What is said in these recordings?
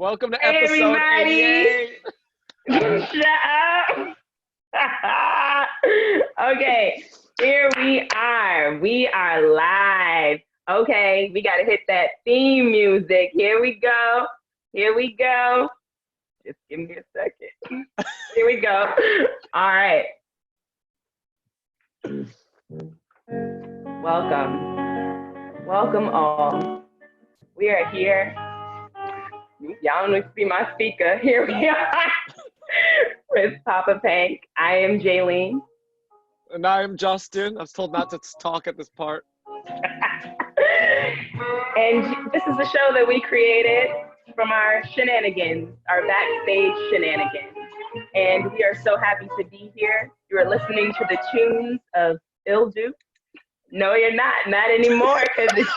Welcome to Hey episode everybody! 88. Shut up! Okay, here we are. We are live. Okay, we gotta hit that theme music. Here we go. Here we go. Just give me a second. Here we go. All right. Welcome. Welcome all. We are here. Y'all don't see my speaker. Here we are with Papa Pank. I am Jaylene. And I am Justin. I was told not to talk at this part. And this is the show that we created from our shenanigans, our backstage shenanigans. And we are so happy to be here. You are listening to the tunes of Ildu. No, you're not anymore, because it's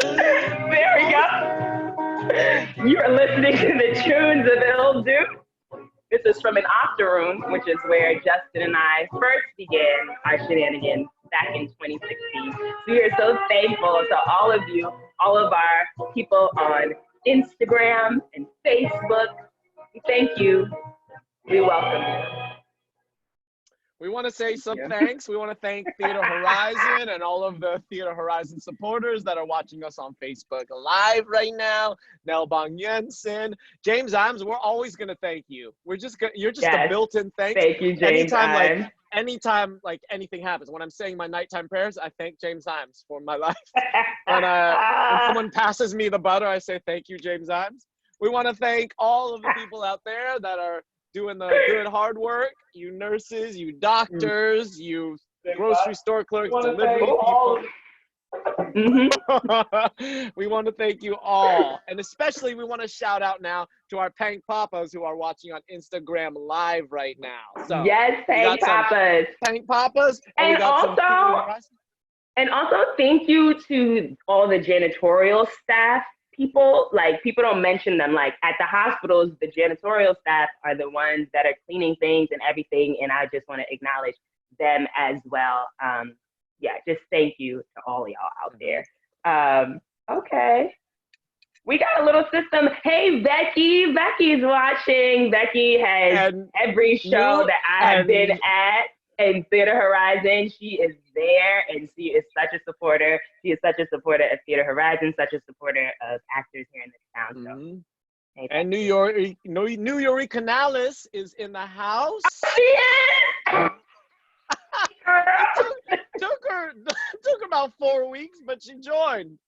there we go. You are listening to the tunes of Ildu. This is from an Octoroom, which is where Justin and I first began our shenanigans back in 2016. We are so thankful to all of you, all of our people on Instagram and Facebook. We thank you. We welcome you. We want to say some thanks. We want to thank Theater Horizon and all of the Theater Horizon supporters that are watching us on Facebook Live right now. Nelbong Jensen, James Imes, we're always going to thank you. You're just a built-in thanks. Thank you, James Imes. Anytime anything happens, when I'm saying my nighttime prayers, I thank James Imes for my life. When someone passes me the butter, I say thank you, James Imes. We want to thank all of the people out there that are doing the good hard work, you nurses, you doctors, you grocery store clerks, delivery people. We want to thank you all. And especially we want to shout out now to our Pank Papas who are watching on Instagram Live right now. So yes, Pank Papas. Pank Papas. And also thank you to all the janitorial staff. People don't mention them. Like at the hospitals, the janitorial staff are the ones that are cleaning things and everything. And I just want to acknowledge them as well. Just thank you to all of y'all out there. Okay. We got a little system. Hey, Becky. Becky's watching. Becky has every show that I have been at in Theater Horizon. She is there, and she is such a supporter. She is such a supporter of Theater Horizon, such a supporter of actors here in this town. So, hey, and New Yuri Canales is in the house. Yeah. took her about 4 weeks, but she joined.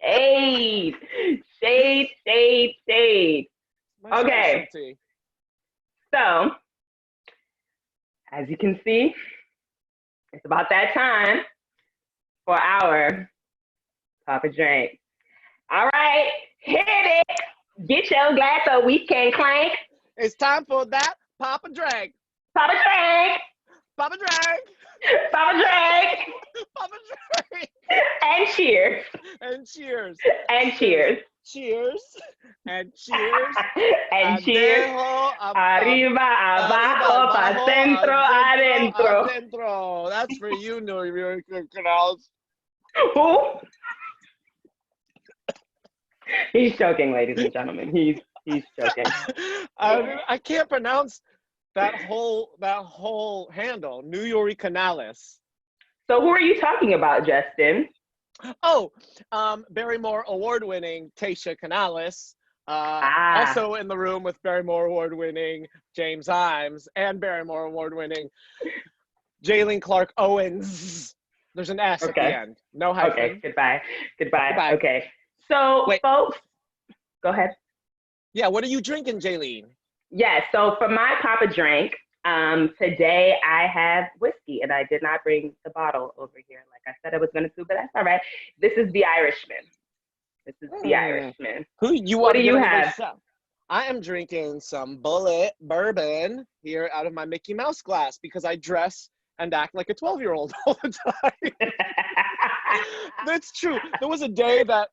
Shade. Okay. So, as you can see, it's about that time for our Papa Drink. All right, hit it. Get your glass so we can clank. It's time for that Papa Drink. Papa Drink. Papa Drink. Papa Drink. Papa Drink. And cheers. And cheers. And cheers. Cheers. And cheers. And cheers. Arriba, abajo, pa centro, adentro. That's for you, New York Canals. Who? He's joking, ladies and gentlemen. He's joking. I can't pronounce that whole handle, New Yuri Canales. So who are you talking about, Justin? Oh, Barrymore award-winning Tasha Canales. Also in the room with Barrymore award-winning James Imes and Barrymore award-winning Jaylene Clark Owens. There's an S at the end. No hyphen. Okay, goodbye. Okay. So, folks, go ahead. Yeah, what are you drinking, Jaylene? Yeah, so for my Papa Drink, today I have whiskey, and I did not bring the bottle over here like I said I was going to, but that's all right. This is the Irishman. What do you have? I am drinking some Bullet bourbon here out of my Mickey Mouse glass because I dress and act like a 12-year-old all the time. That's true. There was a day that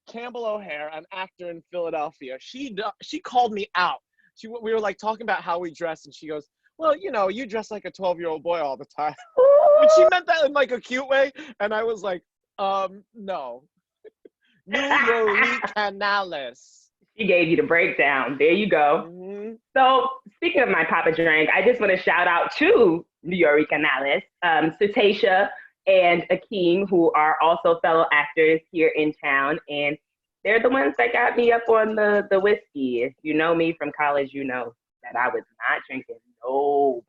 Campbell O'Hare, an actor in Philadelphia, she called me out. We were like talking about how we dress, and she goes, well, you dress like a 12-year-old boy all the time. But she meant that in like a cute way. And I was like, no. Canales. She gave you the breakdown. There you go. Mm-hmm. So speaking of my Papa drink, I just want to shout out to Nuyori Canales, Cetacia, and Akeem, who are also fellow actors here in town. And they're the ones that got me up on the whiskey. If you know me from college, you know that I was not drinking nobody.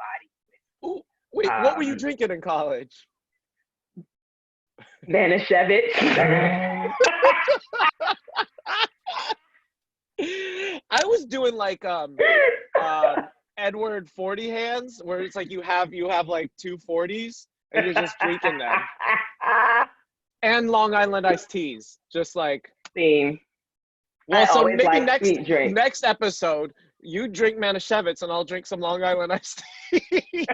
Ooh, wait, what were you drinking in college? Manischewitz. I was doing like Edward 40 hands, where it's like you have like 240s and you're just drinking them. And Long Island iced teas, just like. Same. Well, so maybe like next episode, you drink Manischewitz and I'll drink some Long Island iced teas.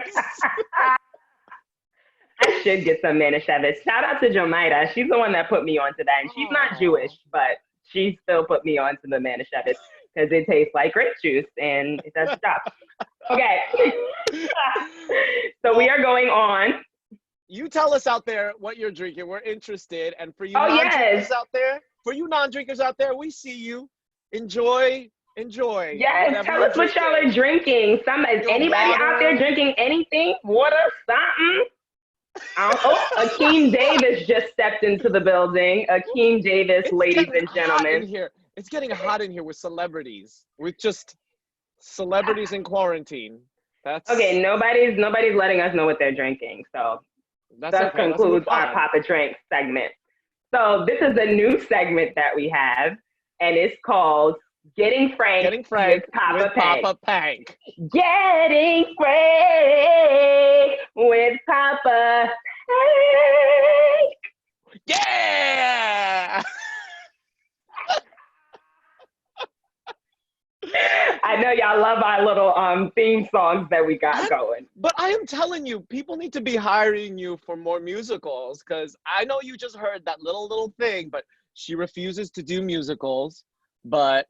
I should get some Manischewitz. Shout out to Jomaida. She's the one that put me onto that. And she's not Jewish, but she still put me onto the Manischewitz because it tastes like grape juice and it does the job. Okay. So we are going on. You tell us out there what you're drinking. We're interested. And for you non-drinkers out there, we see you. Enjoy. Yes, tell us what y'all are drinking. Is anybody out there drinking anything? Water, something? Akeem Davis just stepped into the building. Akeem Davis, ladies and gentlemen. It's getting hot in here with celebrities. With just celebrities in quarantine. That's okay. Nobody's letting us know what they're drinking. So that concludes our Papa Drink segment. So this is a new segment that we have, and it's called Getting Frank with Papa Pank. Getting Frank with Papa Pank. Yeah! I know y'all love our little theme songs that we got going. But I am telling you, people need to be hiring you for more musicals, because I know you just heard that little thing, but she refuses to do musicals, but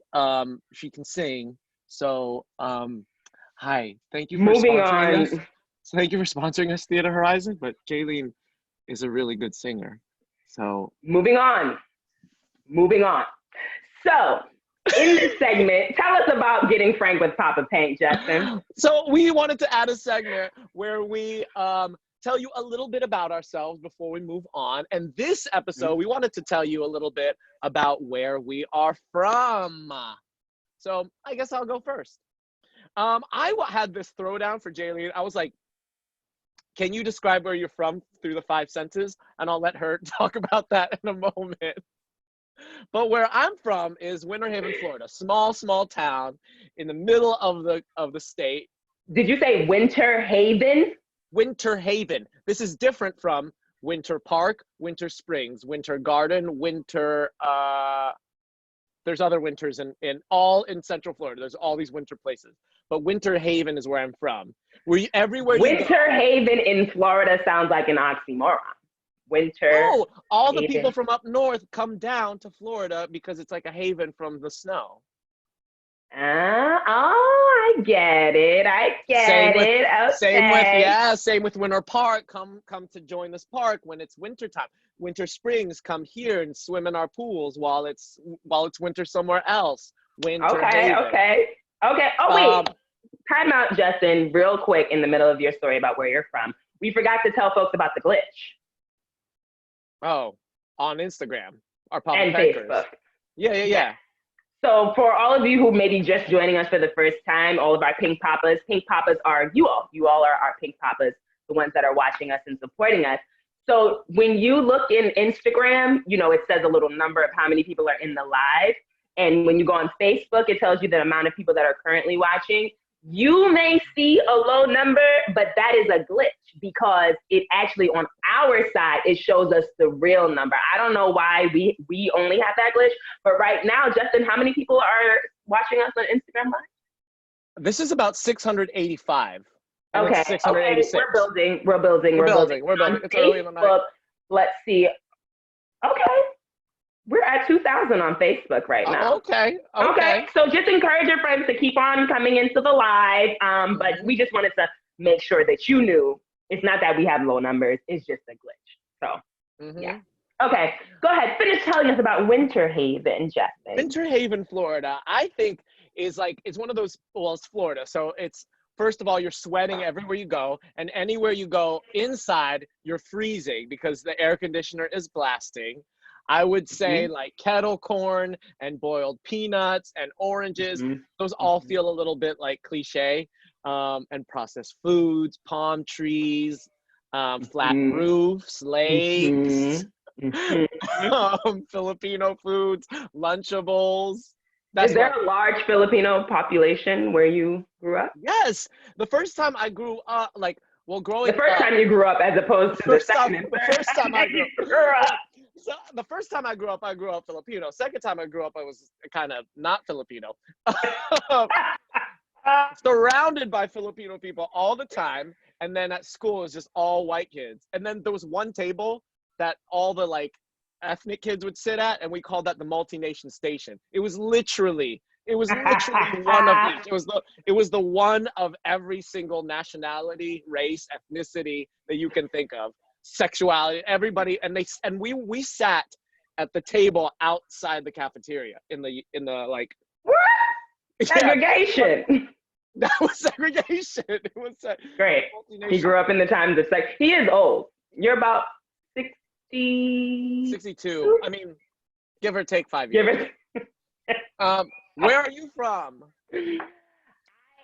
she can sing. So hi, thank you for sponsoring us. So thank you for sponsoring us, Theater Horizon, but Jaylene is a really good singer. So moving on. So in this segment, tell us about Getting Frank with Papa Pank, Justin. So we wanted to add a segment where we tell you a little bit about ourselves before we move on. And this episode, we wanted to tell you a little bit about where we are from. So I guess I'll go first. I had this throwdown for Jaylene. I was like, can you describe where you're from through the 5 senses? And I'll let her talk about that in a moment. But where I'm from is Winter Haven, Florida. Small town in the middle of the state. Did you say Winter Haven? Winter Haven. This is different from Winter Park, Winter Springs, Winter Garden, Winter. There's other winters in Central Florida. There's all these winter places. But Winter Haven is where I'm from. Were you everywhere? Winter Haven in Florida sounds like an oxymoron. Winter. Oh, all the people from up north come down to Florida because it's like a haven from the snow. I get it. Okay. Same with Winter Park. Come to join this park when it's winter time. Winter Springs, come here and swim in our pools while it's winter somewhere else. Okay. Oh wait. Time out, Justin, real quick in the middle of your story about where you're from. We forgot to tell folks about the glitch. Oh, on Instagram. Our Papa and Pankers. Facebook. Yeah. So for all of you who may be just joining us for the first time, all of our Pink Papas are you all. You all are our Pink Papas, the ones that are watching us and supporting us. So when you look in Instagram, it says a little number of how many people are in the live. And when you go on Facebook, it tells you the amount of people that are currently watching. You may see a low number, but that is a glitch because it actually on our side, it shows us the real number. I don't know why we only have that glitch, but right now, Justin, how many people are watching us on Instagram Live? This is about 685. Okay. 686. We're building. It's early in the night. Let's see. Okay. We're at 2,000 on Facebook right now. Okay. So just encourage your friends to keep on coming into the live. But we just wanted to make sure that you knew it's not that we have low numbers. It's just a glitch. So, yeah. Okay, go ahead. Finish telling us about Winter Haven, Justin. Winter Haven, Florida, I think is like, it's one of those, well, it's Florida. So it's, first of all, you're sweating everywhere you go. And anywhere you go inside, you're freezing because the air conditioner is blasting. I would say Mm-hmm. like kettle corn and boiled peanuts and oranges. Mm-hmm. Those all feel a little bit like cliche. And processed foods, palm trees, flat Mm-hmm. roofs, lakes, Mm-hmm. Mm-hmm. Filipino foods, Lunchables. Is That's there what. a large Filipino population where you grew up? Yes, the first time I grew up, like, well, The growing first up, time you grew up, as opposed to the second and the third first time time I that grew you up. grew Well, up. so the first time I grew up Filipino. Second time I grew up, I was kind of not Filipino. Surrounded by Filipino people all the time. And then at school, it was just all white kids. And then there was one table that all the like ethnic kids would sit at, and we called that the multi-nation station. It was literally one of each. It was the one of every single nationality, race, ethnicity that you can think of, sexuality, everybody. And we sat at the table outside the cafeteria in the like, What? yeah, Segregation. that was segregation. It was Great. He multi-nation. grew up in the times of sex. He is old. You're about 60. 62. I mean, give or take 5 years. Give it. Where are you from? I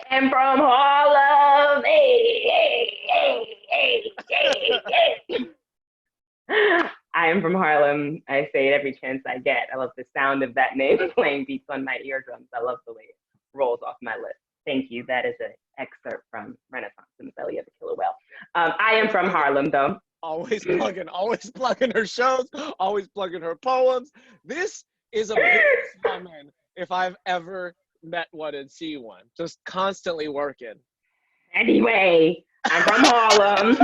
am from Harlem. Hey, hey, hey, hey, hey, hey. I am from Harlem. I say it every chance I get. I love the sound of that name playing beats on my eardrums. I love the way it rolls off my lips. Thank you. That is an excerpt from Renaissance in the Belly of the Killer Whale. I am from Harlem, though. Always plugging her shows, always plugging her poems. This is a business woman if I've ever met one and seen one. Just constantly working. Anyway, I'm from Harlem.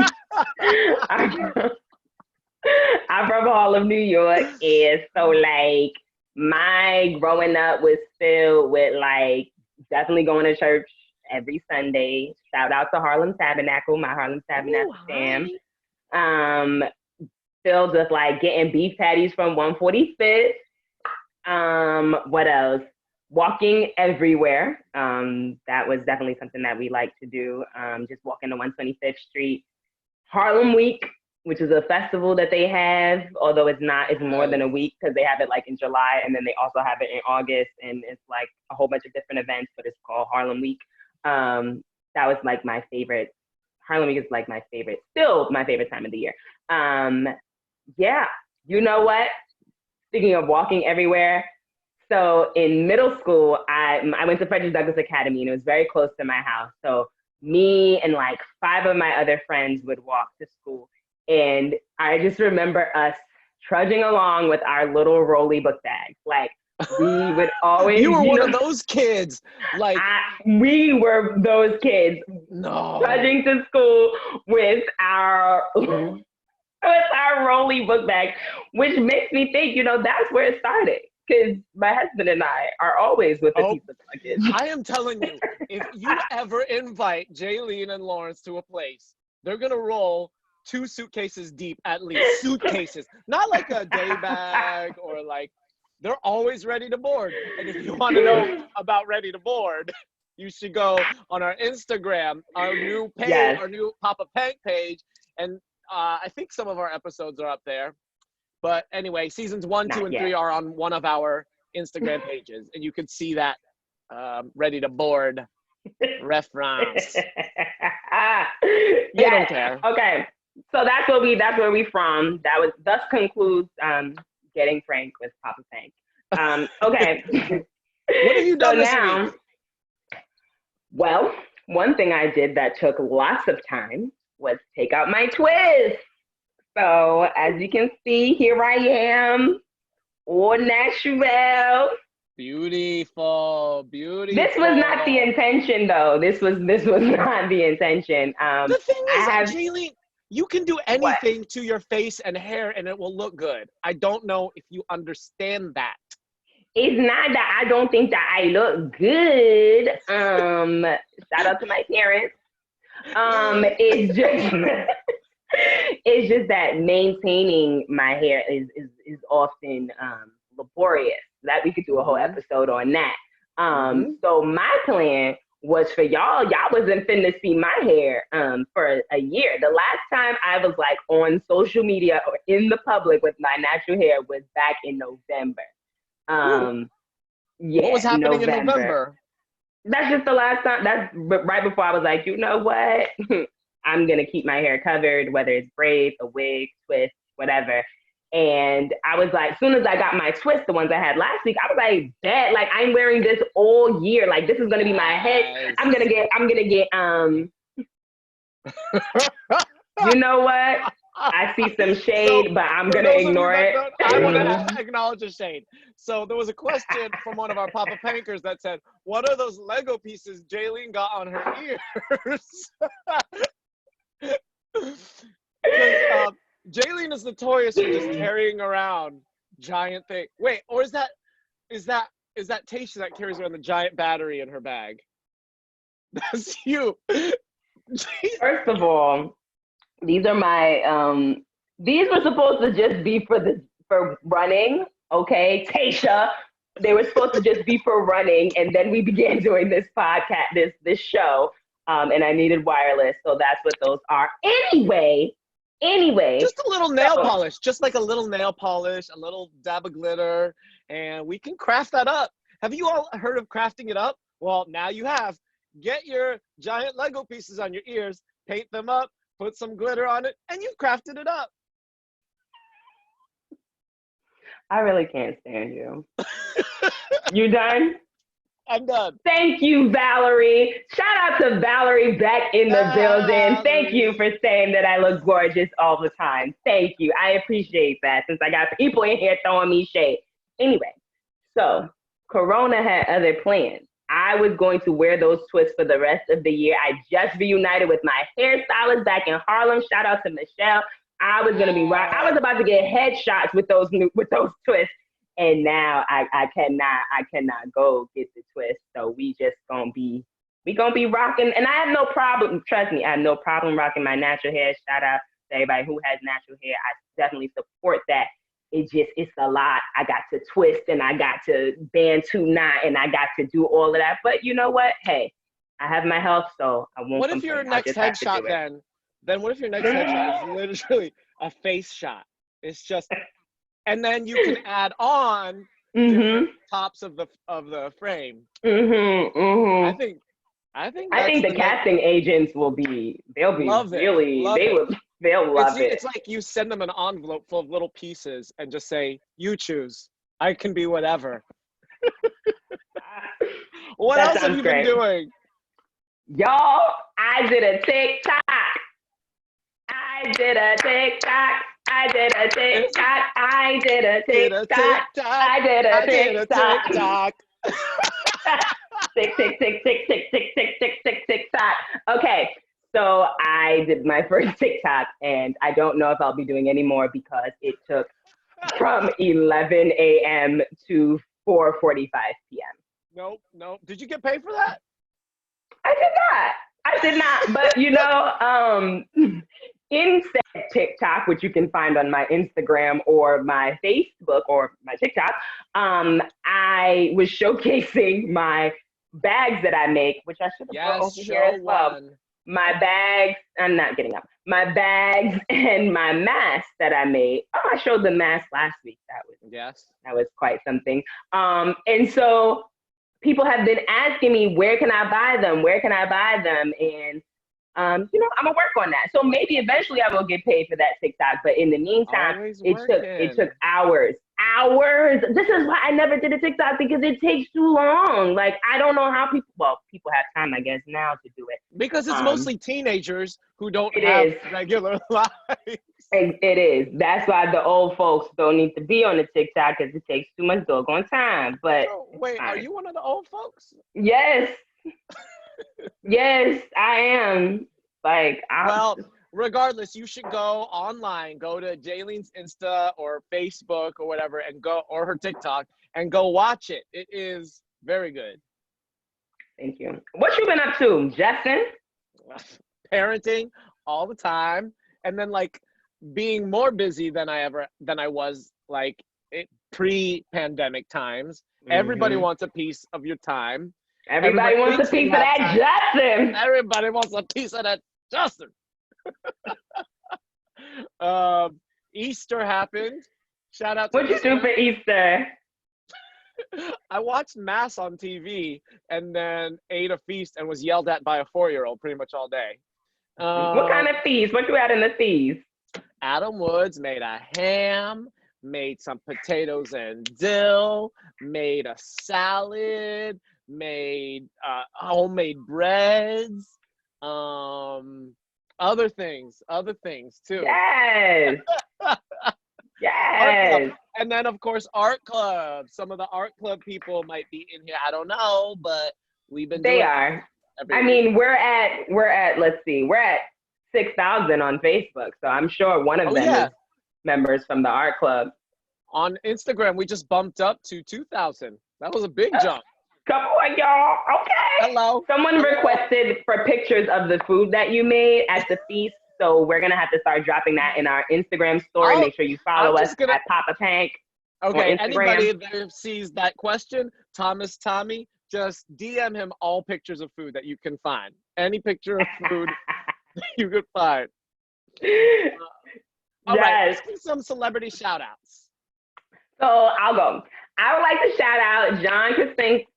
I'm from Harlem, New York. And so, like, my growing up was filled with, like, definitely going to church every Sunday. Shout out to Harlem Tabernacle, my Harlem Tabernacle fam. Filled with, like, getting beef patties from 145th. What else? Walking everywhere. That was definitely something that we like to do. Just walking to 125th Street. Harlem Week, which is a festival that they have, although it's more than a week because they have it like in July and then they also have it in August, and it's like a whole bunch of different events, but it's called Harlem Week. That was like my favorite. Harlem Week is like still my favorite time of the year. Yeah, you know what? Speaking of walking everywhere, so in middle school, I went to Frederick Douglass Academy, and it was very close to my house. So me and like 5 of my other friends would walk to school. And I just remember us trudging along with our little rolly book bags. Like, we would always. You were one of those kids. Like, we were those kids. No. Trudging to school with our rolly book bag, which makes me think, that's where it started. Because my husband and I are always with a piece of luggage. I am telling you, if you ever invite Jaylene and Lawrence to a place, they're going to roll 2 suitcases deep, at least. Suitcases. Not like a day bag or like, they're always ready to board. And if you want to know about ready to board, you should go on our Instagram, our new page, Yes. Our new Papa Pank page. And I think some of our episodes are up there. But anyway, seasons 1, 2, and 3 are on one of our Instagram pages, and you can see that ready to board reference. They don't care. Okay, so that's where we from. Thus concludes Getting Frank with Papa Pank. Okay. What have you done this week? Well, one thing I did that took lots of time was take out my twist. So as you can see, here I am, all natural. Beautiful. This was not the intention, though. This was not the intention. The thing is, Jaylene, you can do anything to your face and hair, and it will look good. I don't know if you understand that. It's not that I don't think that I look good. Shout out to my parents. It's just. It's just that maintaining my hair is often laborious. That we could do a whole Mm-hmm. episode on that. Mm-hmm. So my plan was for y'all. Y'all wasn't finna see my hair for a year. The last time I was like on social media or in the public with my natural hair was back in November. Ooh. What was Yeah, happening in November. November? That's just the last time. That's right before I was like, you know what? I'm gonna keep my hair covered, whether it's braids, a wig, twist, whatever. And I was like, as soon as I got my twist, the ones I had last week, I was like, bet, like I'm wearing this all year. Like this is gonna be my head. Yes. I'm gonna get you know what? I see some shade, So, but I'm for gonna those of you ignore that it. don't, I want to acknowledge a shade. So there was a question from one of our Papa Pankers that said, "What are those Lego pieces Jaylene got on her ears?" Because Jaylene is notorious for just carrying around giant thing. Wait, or is that Tasha that carries around the giant battery in her bag? That's you. First of all, these are my these were supposed to just be for running, okay? Tasha. They were supposed to just be for running, and then we began doing this podcast, this show. And I needed wireless, so that's what those are. Anyway, Just a little nail so polish, just like a little nail polish, a little dab of glitter, and we can craft that up. Have you all heard of crafting it up? Well, now you have. Get your giant Lego pieces on your ears, paint them up, put some glitter on it, and you've crafted it up. I really can't stand you. You done? I'm done. Thank you, Valerie. Shout out to Valerie back in the building. Thank you for Valerie. saying that I look gorgeous all the time. Thank you. I appreciate that since I got people in here throwing me shade. Anyway, so Corona had other plans. I was going to wear those twists for the rest of the year. I just reunited with my hairstylist back in Harlem. Shout out to Michelle. I was gonna be right. I was about to get headshots with those twists, and now I cannot go get the twist. So we gonna be rocking, and I have no problem. Trust me, I have no problem rocking my natural hair. Shout out to everybody who has natural hair. I definitely support that. It's a lot. I got to twist and I got to bantu knot and I got to do all of that. But you know what? Hey, I have my health, so I won't What if complain. your I'll next just have to headshot do it. then what if your next headshot is literally a face shot? It's just, and then you can add on different tops of the frame. I think I that's think the the next. casting agents they'll be Love it, really, love it. they'll love it. It's like you send them an envelope full of little pieces and just say, "You choose. I can be whatever." What That else have sounds you been great. doing? Y'all, I did a TikTok. I did a TikTok. I did a TikTok. I did a Did a TikTok. TikTok. I did a I did a TikTok. TikTok. Tick, tick, tick, tick, tick, tick, tick, tick, tick, tick, tock. Okay, so I did my first TikTok, and I don't know if I'll be doing any more because it took from 11 a.m. to 4:45 p.m. Nope. Did you get paid for that? I did not. I did not. But in said TikTok, which you can find on my Instagram or my Facebook or my TikTok, I was showcasing my bags that I make, which I should have brought over here as well. one. My bags, I'm not getting up. My bags and my mask that I made. Oh, I showed the mask last week. That was quite something. And so people have been asking me, where can I buy them? Where can I buy them? And I'm gonna work on that. So maybe eventually I will get paid for that TikTok. But in the meantime, Always it took hours. This is why I never did a TikTok, because it takes too long. Like I don't know how people have time, I guess, now to do it. Because it's mostly teenagers who don't It have is. regular lives. It is. That's why the old folks don't need to be on the TikTok, because it takes too much doggone time. But So, wait, are you one of the old folks? yes. Yes, I am. Well, regardless, you should go online, go to Jaylene's Insta or Facebook or whatever, and go, or her TikTok, and go watch it. It is very good. Thank you. What you been up to, Justin? Parenting all the time. and then like being more busy than I was like pre-pandemic times. Everybody Mm-hmm. wants a piece of your time. Everybody wants a thinks they piece of have that time. Justin. Everybody wants a piece of that Justin. Easter happened. Shout out to What'd you do for Easter? I watched Mass on TV and then ate a feast and was yelled at by a 4-year-old pretty much all day. What kind of feast? What you had in the feast? Adam Woods made a ham, made some potatoes and dill, made a salad, made homemade breads, other things too. Yes. Art club. Yes. And then of course art club. Some of the art club people might be in here. I don't know, but we've been They doing are. every I week. mean, we're at let's see, we're at 6,000 on Facebook. So I'm sure one of them is members from the art club. On Instagram, we just bumped up to 2,000. That was a big jump. Come on, y'all. Okay. Hello. Someone requested for pictures of the food that you made at the feast. So we're going to have to start dropping that in our Instagram story. Make sure you follow us at Papa Pank. Okay, anybody that sees that question, Tommy, just DM him all pictures of food that you can find. Any picture of food you could find. All right, let's do some celebrity shout outs. So I'll go. I would like to shout out John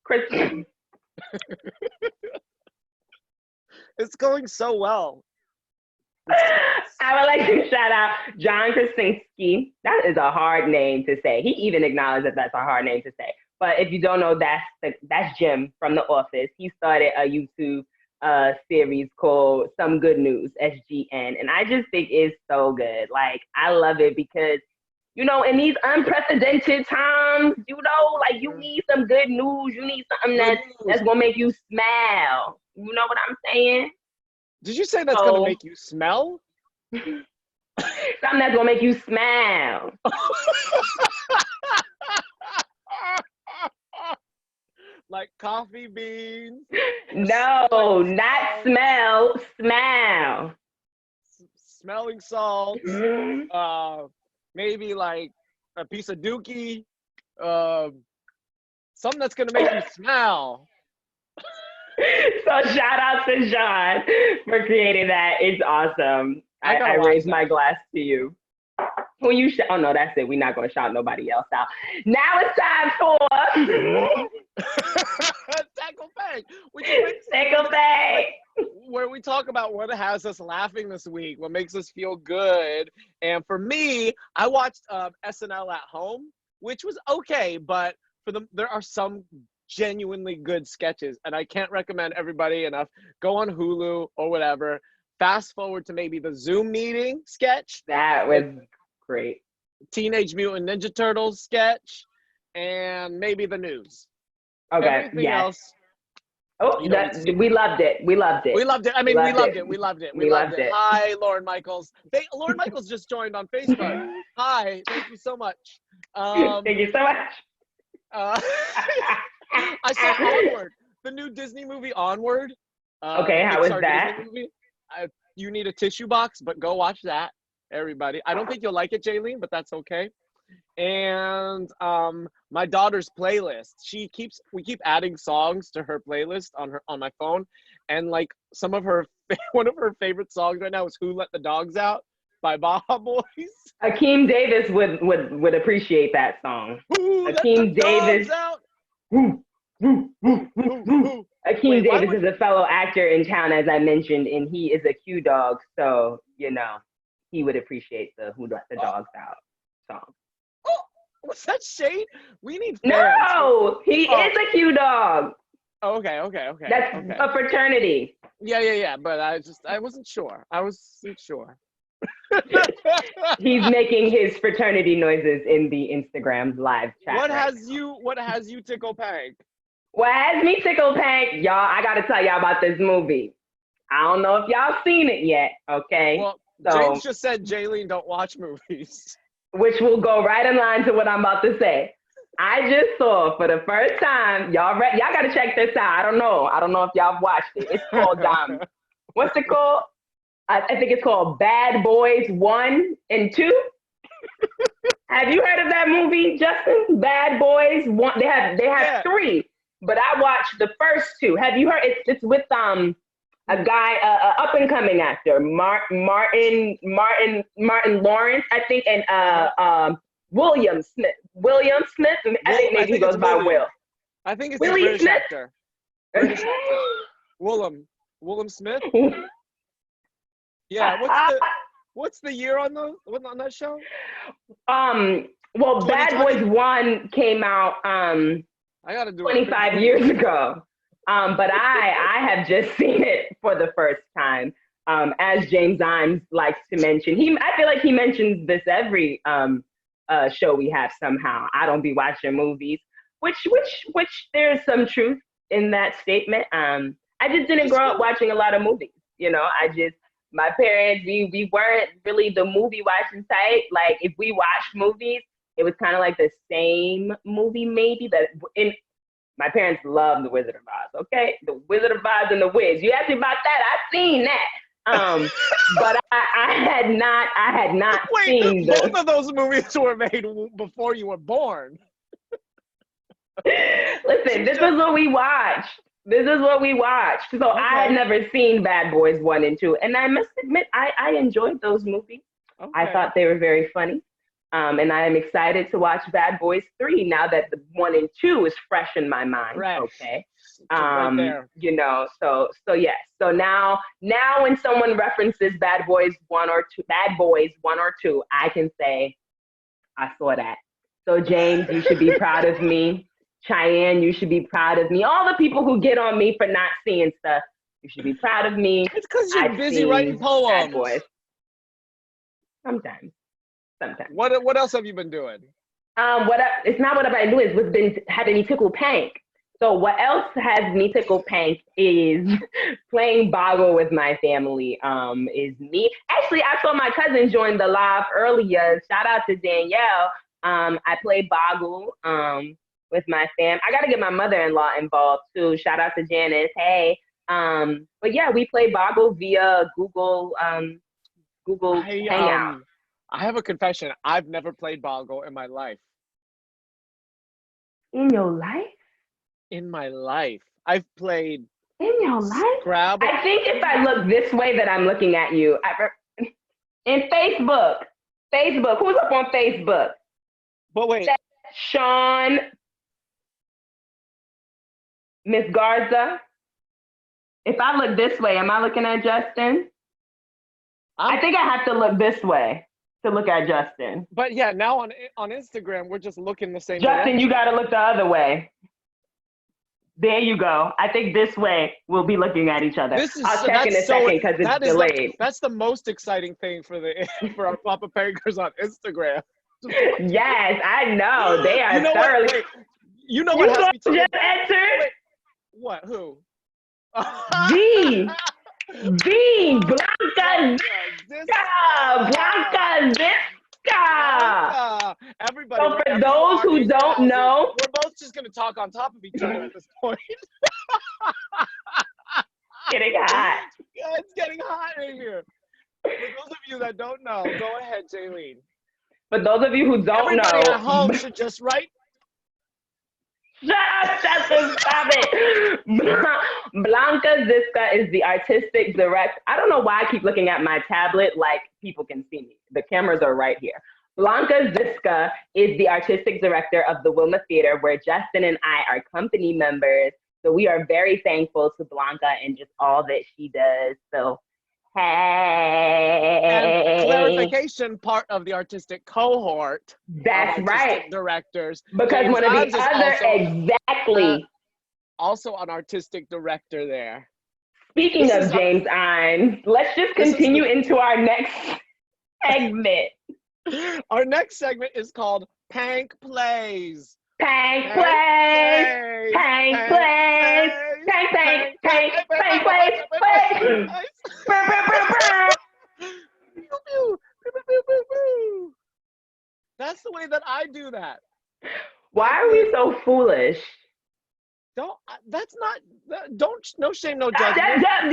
Christine. It's going so well. I would like to shout out John Krasinski. That is a hard name to say. He even acknowledged that that's a hard name to say. But if you don't know, that's Jim from The Office. He started a YouTube series called Some Good News, SGN. And I just think it's so good. Like, I love it because, you know, in these unprecedented times, you know, like you need some good news. You need something that's going to make you smile. You know what I'm saying? Did you say that's going to make you smell? Something that's going to make you smile. Like coffee beans? No, not smell, smell. Smelling salts. Maybe like a piece of dookie. Something that's going to make you smell. So shout out to John for creating that. It's awesome. I raise my glass to you. When you oh no, that's it. We're not gonna shout nobody else out. Now it's time for Tackle Bang. Tackle Bang, where we talk about what has us laughing this week, what makes us feel good. And for me, I watched SNL at home, which was okay, but there are some genuinely good sketches, and I can't recommend everybody enough. Go on Hulu or whatever. Fast forward to maybe the Zoom meeting sketch. That was great. Teenage Mutant Ninja Turtles sketch, and maybe the news. Okay. Everything else. Oh, we loved it. We loved it. We loved it. I mean, we loved it. We loved it. We loved it. Hi, Lauren Michaels. Lauren Michaels just joined on Facebook. Hi. Thank you so much. Thank you so much. I saw Onward, the new Disney movie Onward. Okay, how was that? You need a tissue box, but go watch that, everybody. I don't think you'll like it, Jaylene, but that's okay. And my daughter's playlist. We keep adding songs to her playlist on my phone, and like one of her favorite songs right now is "Who Let the Dogs Out" by Baja Boys. Akeem Davis would appreciate that song. Akeem Davis. Akeem Davis is a fellow actor in town, as I mentioned, and he is a Q dog, so you know he would appreciate the "Who Let the Dogs Out" song. Oh, was that shade? We need fans. No, he is a Q dog. Okay. That's a fraternity. Yeah. But I wasn't sure. He's making his fraternity noises in the Instagram live chat. What has you tickle Pank? What has me tickle Pank, y'all? I gotta tell y'all about this movie. I don't know if y'all seen it yet. Okay. Well, James just said Jaylene don't watch movies, which will go right in line to what I'm about to say. I just saw for the first time. Y'all gotta check this out. I don't know if y'all watched it. It's called what's it called? I think it's called Bad Boys 1 and 2. Have you heard of that movie, Justin? Bad Boys 1. They have Yeah. 3, but I watched the first 2. Have you heard? It's with a guy, a up and coming actor, Martin Lawrence, I think, and William Smith. William Smith. I think maybe he goes by Will. I think it's Willie a British Smith? actor. British actor. Willem Smith. Yeah. What's the year on that show? Well, Bad 2020? Boys 1 came out I gotta do 25 years ago. But I have just seen it for the first time. As James Owens likes to mention, I feel like he mentions this every show we have somehow. I don't be watching movies, which there's some truth in that statement. I just didn't grow up watching a lot of movies. You know, my parents, we weren't really the movie watching type. Like if we watched movies, it was kind of like the same movie maybe my parents loved The Wizard of Oz, okay? The Wizard of Oz and the Wiz. You asked me about that, I've seen that. But I had not seen both of those movies were made before you were born. Listen, this is what we watched. So okay. I had never seen Bad Boys 1 and 2. And I must admit, I enjoyed those movies. Okay. I thought they were very funny. And I am excited to watch Bad Boys 3 now that the 1 and 2 is fresh in my mind. Right. Okay. Right there. You know, so yes. So now when someone references Bad Boys 1 or 2, I can say, I saw that. So James, you should be proud of me. Cheyenne, you should be proud of me. All the people who get on me for not seeing stuff, you should be proud of me. It's because you're busy writing poems. Bad Boys. Sometimes. What else have you been doing? It's not what I've been doing. It's what's been having me tickle pank. So what else has me tickle pank is playing Boggle with my family. Is me. Actually, I saw my cousin join the live earlier. Shout out to Danielle. I play Boggle with my fam. I got to get my mother-in-law involved too. Shout out to Janice. Hey. But yeah, we play Boggle via Google Hangout. I have a confession. I've never played Boggle in my life. In your life? In my life. I've played in your life? Scrabble. I think if I look this way that I'm looking at you. In Facebook. Who's up on Facebook? But wait. Sean. Miss Garza. If I look this way, am I looking at Justin? I think I have to look this way to look at Justin. But yeah, now on Instagram, we're just looking the same Justin, direction. you got to look the other way. There you go. I think this way we'll be looking at each other. I'll check in a second because it's delayed. That's the most exciting thing for our Papa Pankers on Instagram. Yes, I know. They are thoroughly. You know what has me just entered? Wait, what? Who? Blanca Ziska. Everybody. So for those who don't know, we're both just gonna talk on top of each other at this point. Getting hot. Yeah, it's getting hot in here. For those of you that don't know, go ahead, Jaylene. For those of you who don't know, everybody at home should just write. Shut up, Justin, stop it. Blanca Ziska is the artistic director. I don't know why I keep looking at my tablet like people can see me. The cameras are right here. Blanca Ziska is the artistic director of the Wilma Theater, where Justin and I are company members. So we are very thankful to Blanca and just all that she does. So, hey. And clarification, part of the artistic cohort. That's right. Directors. Because James one of Owens the other, exactly. Also an artistic director there. Speaking of James Owens, let's just continue into our next segment. Our next segment is called Pank Plays. Pank Plays. Pank Plays. Pank Plays. That's the way that I do that. Why are we so foolish? Don't. That's not. Don't. No shame, no judgment. That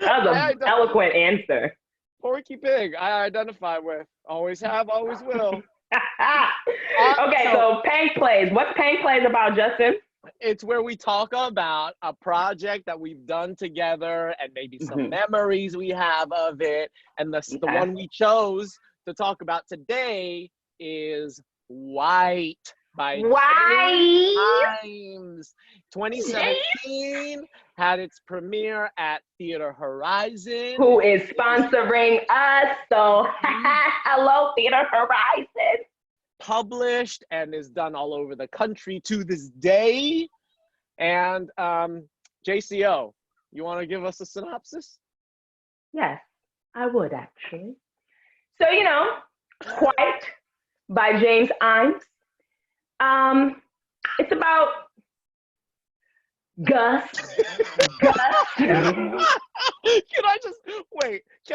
was an eloquent answer. Porky Pig. I identify with. Always have. Always will. Okay, so Pank Plays. What's Pank Plays about, Justin? It's where we talk about a project that we've done together and maybe some memories we have of it. And the one we chose to talk about today is White by Times. 2017 had its premiere at Theater Horizon. Who is sponsoring us. So hello, Theater Horizon. Published and is done all over the country to this day. And JCO, you want to give us a synopsis? Yes, I would actually. So, White by James Owens. It's about Gus. Can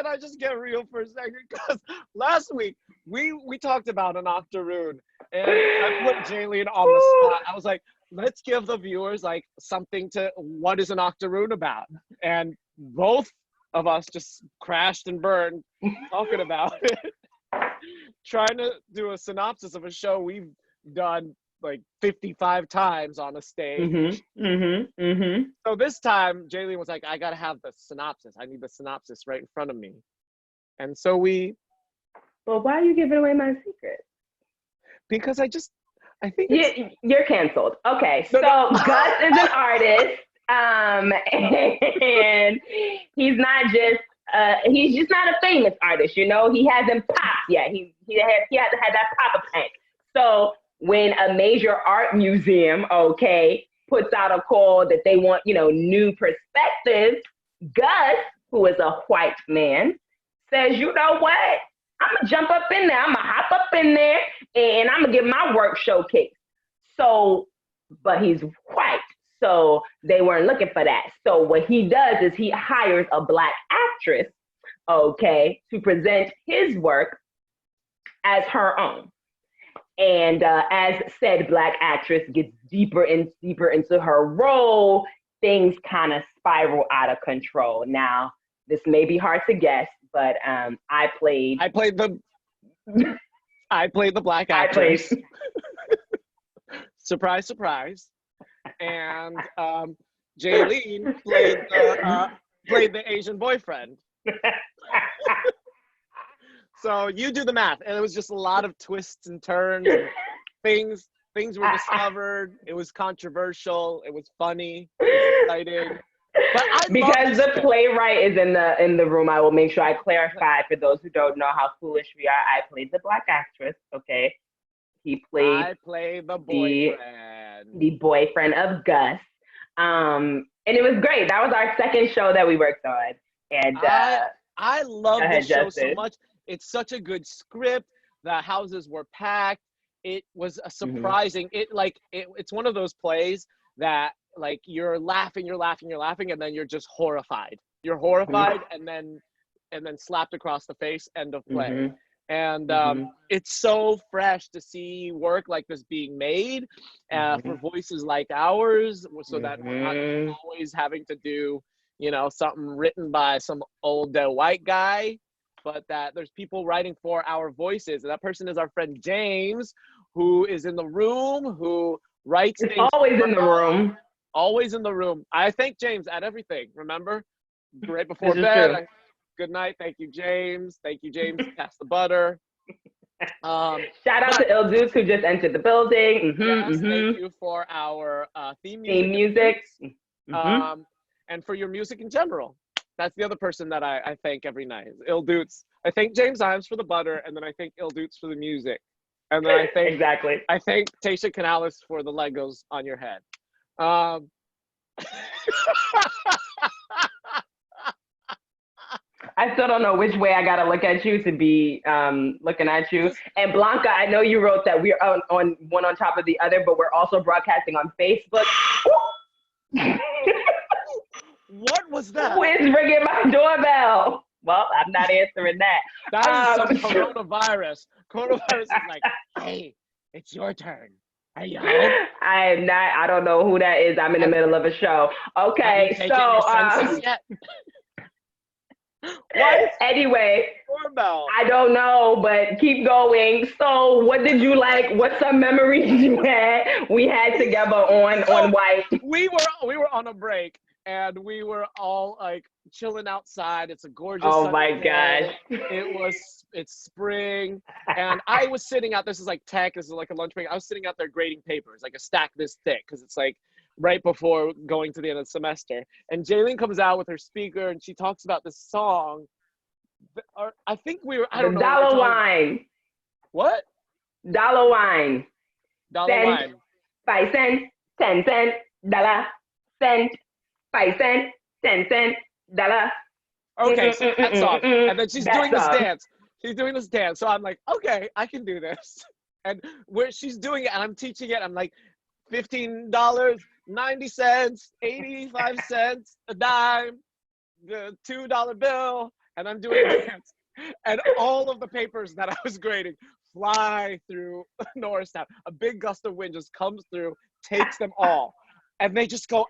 I just get real for a second? Because last week we talked about an octoroon, and I put Jaylene on the spot. I was like, let's give the viewers like something to, what is an octoroon about? And both of us just crashed and burned talking about it, trying to do a synopsis of a show we've done like 55 times on a stage. So this time, Jaylene was like, I gotta have the synopsis. I need the synopsis right in front of me. And so we... Well, why are you giving away my secret? Because I think you're canceled. Okay, so Gus is an artist, and he's just not a famous artist, He hasn't popped yet. He hasn't had that pop of Pank. So when a major art museum, puts out a call that they want, new perspectives, Gus, who is a white man, says, you know what? I'm going to jump up in there. I'm going to hop up in there and I'm going to get my work showcased. So, but he's white. So they weren't looking for that. So what he does is he hires a Black actress, to present his work as her own. And as said Black actress gets deeper and deeper into her role, things kind of spiral out of control. Now, this may be hard to guess, but I played the Black actress. Surprise, surprise. And Jaylene played the Asian boyfriend. So you do the math, and it was just a lot of twists and turns. And things were discovered. It was controversial. It was funny. It was exciting. But because the playwright is in the room, I will make sure I clarify for those who don't know how foolish we are. I played the Black actress. Okay, I played the boyfriend. The boyfriend of Gus. And it was great. That was our second show that we worked on, and I love this show so much. It's such a good script. The houses were packed. It was a surprising. It's one of those plays that like you're laughing, and then you're just horrified. You're horrified, and then slapped across the face. End of play. And it's so fresh to see work like this being made for voices like ours, so that we're not always having to do something written by some old white guy. But that there's people writing for our voices. And that person is our friend James, who is in the room, who writes things. Always in the room. Always in the room. I thank James at everything, remember? Right before bed. Good night. Thank you, James. Thank you, James. Pass the butter. Shout out to Il Dukes, who just entered the building. Thank you for our theme music. And for your music in general. That's the other person that I thank every night. Il Dukes. I thank James Imes for the butter, and then I thank Il Dukes for the music. And then I thank I thank Tasha Canales for the Legos on your head. I still don't know which way I gotta look at you to be looking at you. And Blanca, I know you wrote that we're on one on top of the other, but we're also broadcasting on Facebook. What was that? Who is ringing my doorbell? Well, I'm not answering that. That is some coronavirus. Coronavirus is like, hey, it's your turn. Hey, yo. I am not. I don't know who that is. I'm in the middle of a show. Have you Okay, taken so your census yet? Why is anyway, doorbell? I don't know, but keep going. So, what did you like? What's some memories you had? We had together So on White. we were on a break and we were all like chilling outside. It's a gorgeous Oh sunny my day. gosh. It's spring, and I was sitting out. This is like tech. This is like a lunch break. I was sitting out there grading papers, like a stack this thick, because it's like right before going to the end of the semester. And Jaylene comes out with her speaker and she talks about this song. Or I think we were. I The don't know what we're dollar talking. wine. What? Dollar wine. Dollar Cent, wine. 5 cent, 10 cent, dollar, cent, 5 cent, 10 cent, dollar. Okay, so that song. And then she's That doing this song. dance. She's doing this dance. So I'm like, okay, I can do this. And where she's doing it and I'm teaching it, I'm like, $15, 90 cents, 85 cents, a dime, the $2 bill, and I'm doing a dance. And all of the papers that I was grading fly through Norristown. A big gust of wind just comes through, takes them all. And they go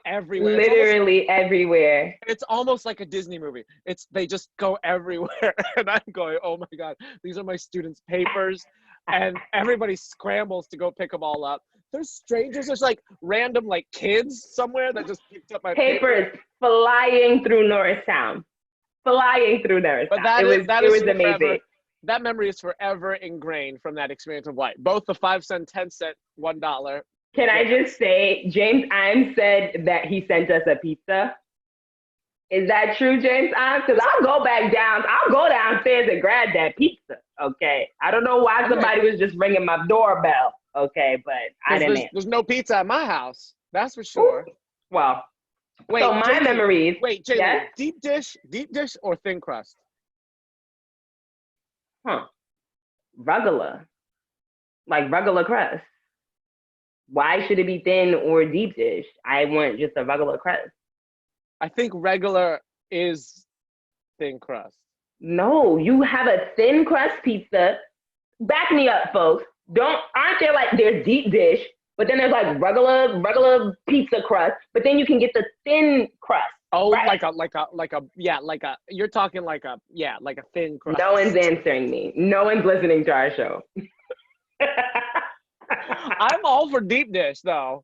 everywhere. Literally everywhere. It's almost like a Disney movie. They just go everywhere. And I'm going, oh my God, these are my students' papers. And everybody scrambles to go pick them all up. There's strangers, there's like random like kids somewhere that just picked up my paper. Papers flying through Norristown. Flying through But Norristown. that It is was that it is was forever. amazing. That memory is forever ingrained from that experience of White. Both the 5 cent, 10 cent, $1. Can I Yeah. just say, James Imes said that he sent us a pizza. Is that true, James Imes? Because I'll go downstairs and grab that pizza. Okay. I don't know why Okay. somebody was just ringing my doorbell. Okay, but I didn't answer. There's no pizza at my house. That's for sure. Well, Wait, so my Jaylene. memories. Wait, Jaylene. Yes? Deep dish, or thin crust? Huh. Regular. Like regular crust. Why should it be thin or deep dish? I want just a regular crust. I think regular is thin crust. No, you have a thin crust pizza. Back me up, folks. Aren't there like there's deep dish, but then there's like regular pizza crust, but then you can get the thin crust. Oh, right? You're talking like a thin crust. No one's answering me. No one's listening to our show. I'm all for deep dish though.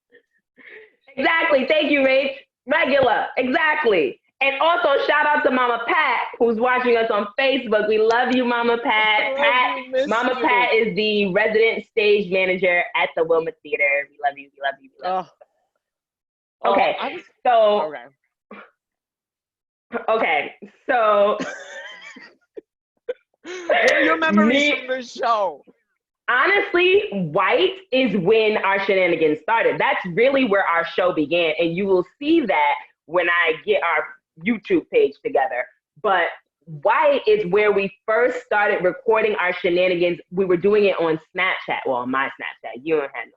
Exactly. Thank you, Rach. Regular. Exactly. And also shout out to Mama Pat, who's watching us on Facebook. We love you, Mama Pat. Mama Pat is the resident stage manager at the Wilma Theater. We love you. We love you. We love you. Okay. Okay. So what are your memories from this show? Honestly, White is when our shenanigans started. That's really where our show began. And you will see that when I get our YouTube page together. But White is where we first started recording our shenanigans. We were doing it on Snapchat. Well, my Snapchat. You don't have no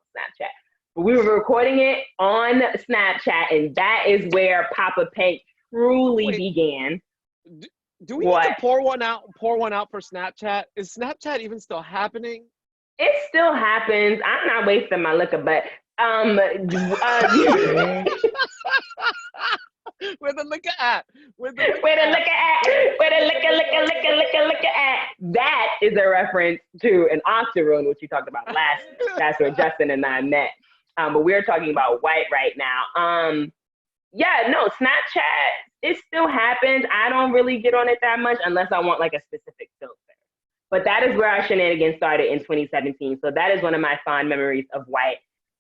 Snapchat. But we were recording it on Snapchat. And that is where Papa Pink truly began. Do we need to pour one out for Snapchat? Is Snapchat even still happening? It still happens. I'm not wasting my liquor, but where the liquor at? Where the liquor at? That is a reference to an octoroon, which you talked about last. That's where Justin and I met. But we're talking about White right now. Yeah, no, Snapchat, it still happens. I don't really get on it that much unless I want like a specific filter. But that is where our shenanigans started in 2017. So that is one of my fond memories of White.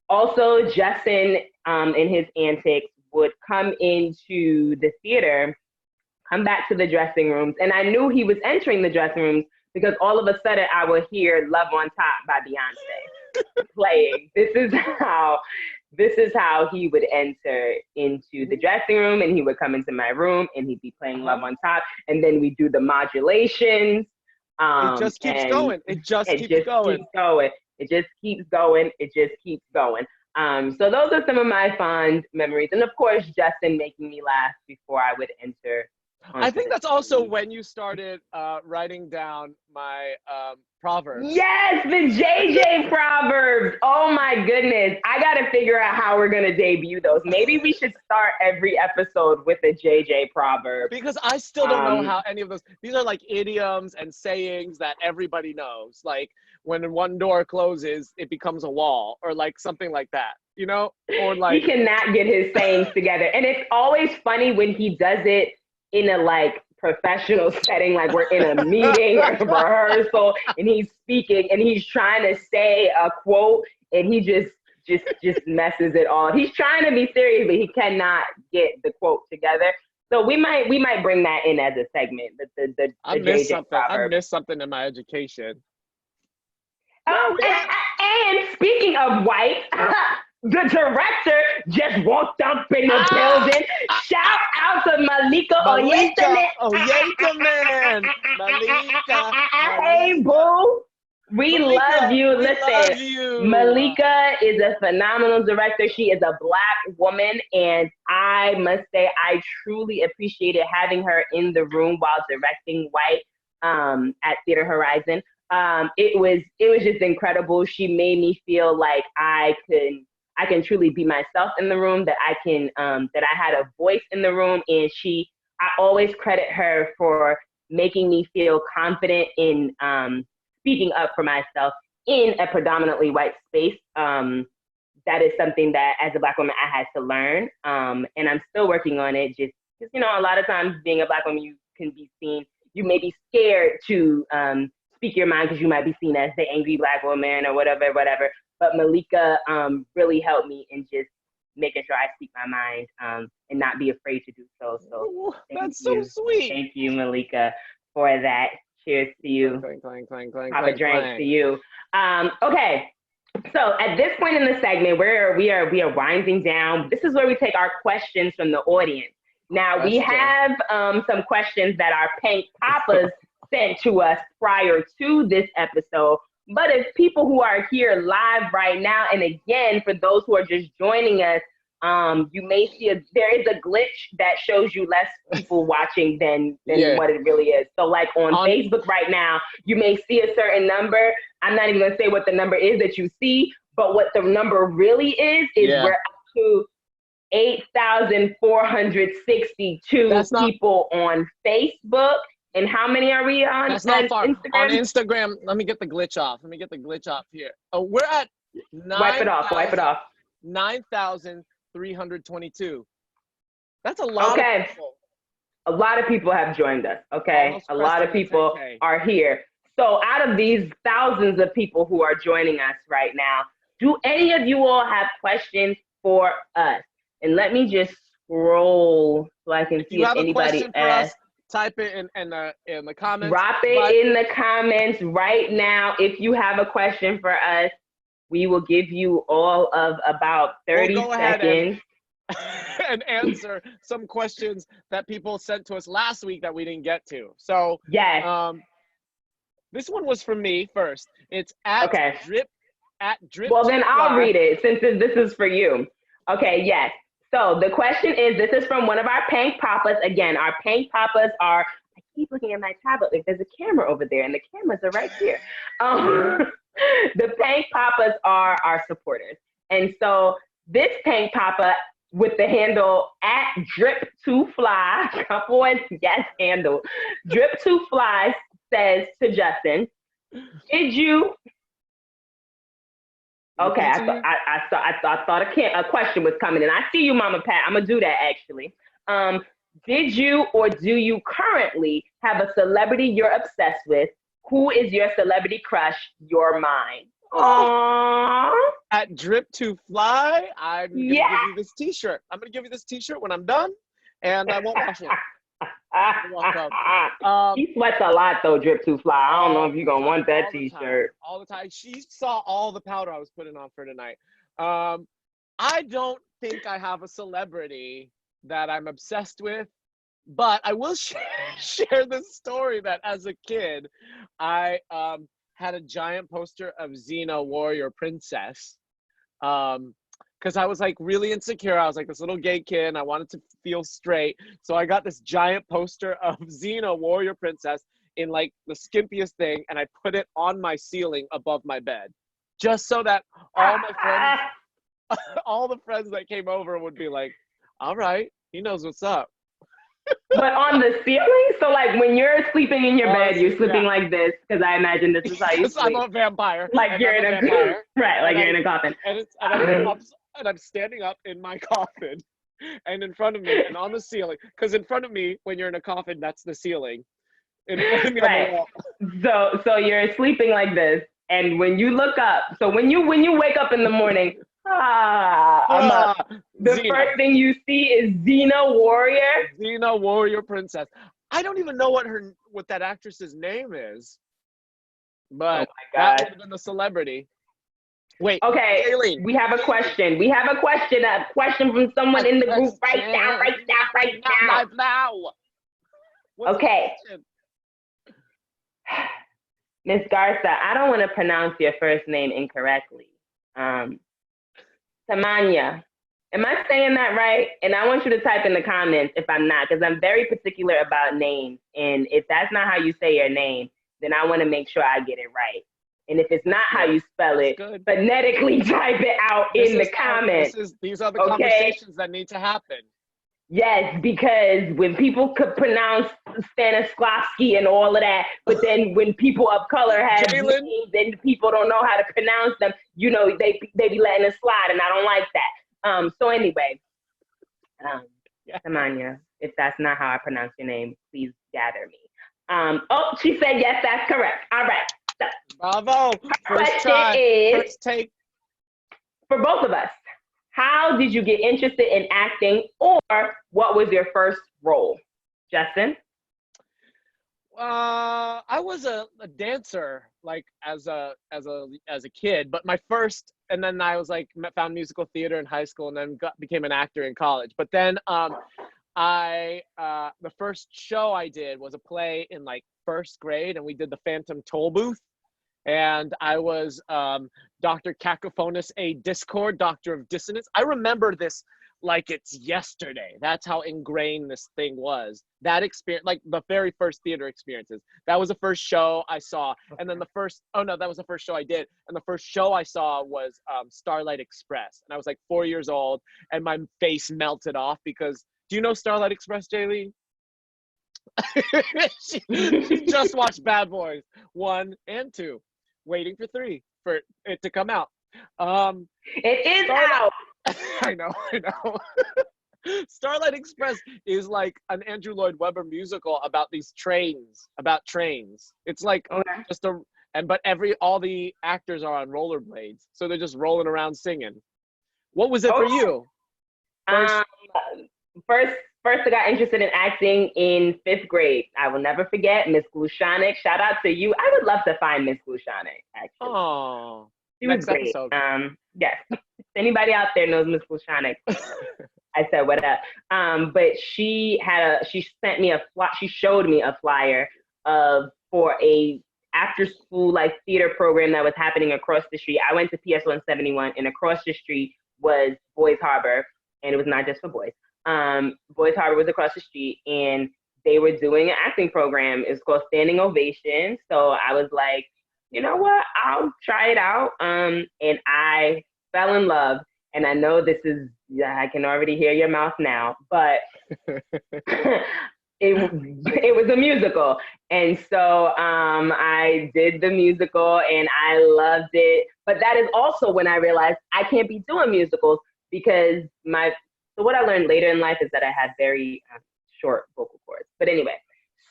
Also, Justin and his antics would come into the theater, come back to the dressing rooms. And I knew he was entering the dressing rooms because all of a sudden I would hear Love on Top by Beyonce playing. This is how he would enter into the dressing room, and he would come into my room and he'd be playing Love on Top. And then we do the modulations. It just keeps going. It just keeps going. It just keeps going. It just keeps going. So those are some of my fond memories. And of course, Justin making me laugh before I would enter I think that's also when you started writing down my proverbs. Yes, the JJ Proverbs. Oh my goodness. I got to figure out how we're going to debut those. Maybe we should start every episode with a JJ Proverb. Because I still don't know how any of those, these are like idioms and sayings that everybody knows. Like when one door closes, it becomes a wall, or like something like that, you know? Or like, he cannot get his sayings together. And it's always funny when he does it in a like professional setting, like we're in a meeting or a rehearsal and he's speaking and he's trying to say a quote and he just messes it all. He's trying to be serious, but he cannot get the quote together. So we might bring that in as a segment. The I missed something. I missed something in my education. Oh, and speaking of white, the director just walked up in the building. Shout out to Malika Oyetaman. Malika. Hey, boo. We love you. Listen, Malika is a phenomenal director. She is a Black woman, and I must say I truly appreciated having her in the room while directing White at Theater Horizon. It was just incredible. She made me feel like I can truly be myself in the room, that I can that I had a voice in the room, and I always credit her for making me feel confident in speaking up for myself in a predominantly white space. That is something that as a Black woman I had to learn, and I'm still working on it. Just because, you know, a lot of times being a Black woman, you can be seen, you may be scared to speak your mind because you might be seen as the angry Black woman or whatever. But Malika really helped me in just making sure I speak my mind and not be afraid to do so. So that's so sweet. Thank you, Malika, for that. Cheers to you. Clang, Have a drink to you. Okay. So at this point in the segment, we are winding down. This is where we take our questions from the audience. Now we have some questions that our Pink Papas sent to us prior to this episode. But if people who are here live right now, and again, for those who are just joining us, you may see there is a glitch that shows you less people watching than what it really is. So like on Facebook right now, you may see a certain number. I'm not even gonna say what the number is that you see, but what the number really is we're up to 8,462 people on Facebook. And how many are we on? That's not far. Instagram? On Instagram, let me get the glitch off. Here. Oh, we're at 9, wipe it off. 9,322. That's a lot of people. A lot of people have joined us, okay? Almost a lot of people 10K. are here. So out of these thousands of people who are joining us right now, do any of you all have questions for us? And let me just scroll so I can see if anybody asked. Type it in the comments. Drop it in the comments right now. If you have a question for us, we will give you all of about 30 seconds. And answer some questions that people sent to us last week that we didn't get to. So yes. This one was from me first. It's at drip. Well, then I'll read it since this is for you. Okay, yes. So the question is, this is from one of our Pink Papas. Again, our Pink Papas are, I keep looking at my tablet, like there's a camera over there and the cameras are right here. The Pink Papas are our supporters. And so this Pink Papa with the handle at Drip2Fly, couple and yes handle, Drip2Fly says to Justin, did you... Okay, I thought a question was coming, and I see you, Mama Pat. I'm gonna do that actually. Did you or do you currently have a celebrity you're obsessed with? Who is your celebrity crush? Your mine. Aww. At Drip2Fly, I'm gonna give you this T-shirt. I'm gonna give you this T-shirt when I'm done, and I won't wash it. He sweats a lot though, Drip2Fly. I don't know if you're gonna want that T-shirt. All the time. She saw all the powder I was putting on for tonight. I don't think I have a celebrity that I'm obsessed with, but I will share this story that as a kid, I had a giant poster of Xena, Warrior Princess. Because because I was like really insecure. I was like this little gay kid and I wanted to feel straight. So I got this giant poster of Xena, Warrior Princess, in like the skimpiest thing, and I put it on my ceiling above my bed. Just so that all my friends, all the friends that came over would be like, all right, he knows what's up. But on the ceiling? So like when you're sleeping in your bed, you're sleeping like this, because I imagine this is how you sleep. I'm a vampire. Like you're in a vampire. Right, like you're in a coffin. And I'm standing up in my coffin, and in front of me, and on the ceiling, because in front of me, when you're in a coffin, that's the ceiling. In front of me on the wall. So you're sleeping like this, and when you look up, so when you wake up in the morning, I'm up. The Xena. First thing you see is Xena Warrior. Xena Warrior Princess. I don't even know what that actress's name is, but that would have been the celebrity. Wait. Okay. Jaylene. We have a question. We have a question. A question from someone in the group right now. Live now. Okay. Miss Garza, I don't want to pronounce your first name incorrectly. Tamanya. Am I saying that right? And I want you to type in the comments if I'm not, because I'm very particular about names. And if that's not how you say your name, then I want to make sure I get it right. And if it's not how you spell it, phonetically type it out in the comments. These are the conversations that need to happen. Yes, because when people could pronounce Stanislavski and all of that, but then when people of color have names and people don't know how to pronounce them, you know, they be letting it slide, and I don't like that. So anyway, Samanya, if that's not how I pronounce your name, please gather me. Oh, she said yes, that's correct. All right. So, bravo. First try. First take. For both of us, how did you get interested in acting, or what was your first role? Justin? I was a dancer, like as a kid, but my first, and then I was like found musical theater in high school, and then became an actor in college. But then the first show I did was a play in like first grade, and we did the Phantom Toll Booth. And I was Dr. Cacophonus A. Discord, Doctor of Dissonance. I remember this like it's yesterday. That's how ingrained this thing was. That experience, like the very first theater experiences. That was the first show I saw. And then that was the first show I did. And the first show I saw was Starlight Express. And I was like 4 years old, and my face melted off because, do you know Starlight Express, Jaylene? she just watched Bad Boys 1 and 2. Waiting for 3 for it to come out. It is out. I know. Starlight Express is like an Andrew Lloyd Webber musical about these trains. It's like but all the actors are on rollerblades, so they're just rolling around singing. What was it for you? First, I got interested in acting in 5th grade. I will never forget Miss Glushanik. Shout out to you. I would love to find Miss Glushanik, actually. Oh, she was great. Episode. Yes. If anybody out there knows Miss Glushanik, I said what up. But she showed me a flyer for a after school like theater program that was happening across the street. I went to PS 171, and across the street was Boys Harbor, and it was not just for boys. Boys Harbor was across the street, and they were doing an acting program. It's called Standing Ovation. So I was like, you know what? I'll try it out. And I fell in love. And I know I can already hear your mouth now, but it was a musical. And so I did the musical, and I loved it. But that is also when I realized I can't be doing musicals, because so what I learned later in life is that I had very short vocal cords. But anyway,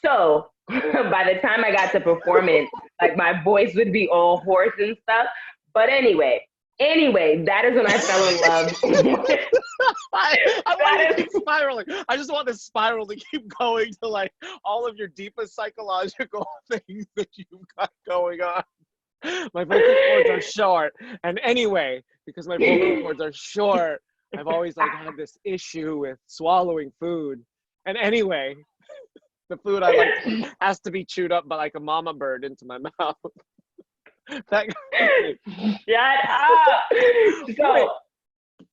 so by the time I got to performance, like my voice would be all hoarse and stuff. But anyway, that is when I fell in love. I want to keep spiraling. I just want this spiral to keep going to like all of your deepest psychological things that you've got going on. My vocal cords are short. And anyway, because my vocal cords are short, I've always like had this issue with swallowing food. And anyway, the food I like has to be chewed up by like a mama bird into my mouth. Shut up. So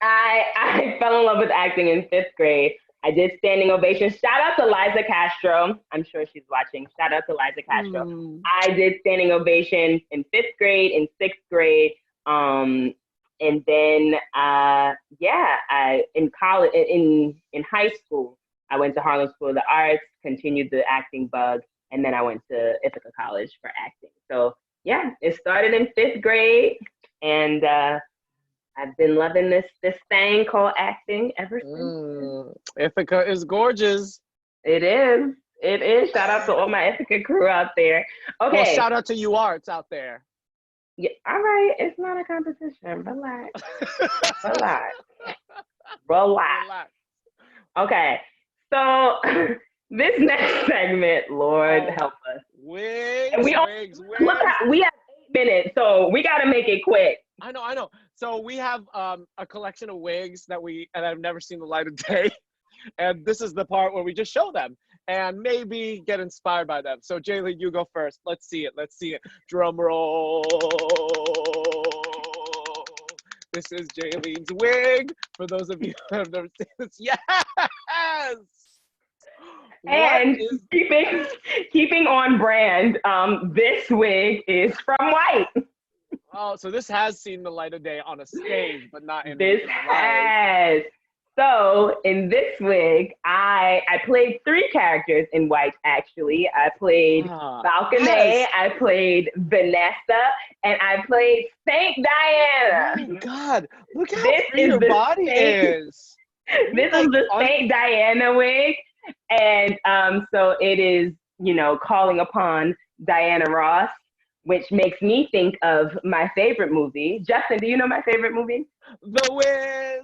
I fell in love with acting in 5th grade. I did standing ovation. Shout out to Liza Castro. I'm sure she's watching. Shout out to Liza Castro. I did standing ovation in 5th grade, in 6th grade. And then, I in college, in high school, I went to Harlem School of the Arts, continued the acting bug, and then I went to Ithaca College for acting. So yeah, it started in 5th grade, and I've been loving this thing called acting ever since. Ithaca is gorgeous. It is. It is. Shout out to all my Ithaca crew out there. Okay. Well, shout out to you arts out there. Yeah, all right. It's not a competition. Relax. Relax. Okay. So this next segment, Lord help us. Wigs. We have 8 minutes, so we got to make it quick. I know. So we have a collection of wigs that I've never seen the light of day. And this is the part where we just show them and maybe get inspired by them. So Jaylene, you go first. Let's see it. Drum roll. This is Jaylene's wig. For those of you who have never seen this, yes! And keeping on brand, this wig is from White. Oh, so this has seen the light of day on a stage, but not in this has. So in this wig, I played 3 characters in White, actually. I played Falcone, yes. I played Vanessa, and I played Saint Diana. Oh my God, look how free your body is. This is the Saint Diana wig. And so it is, calling upon Diana Ross, which makes me think of my favorite movie. Justin, do you know my favorite movie? The Wiz.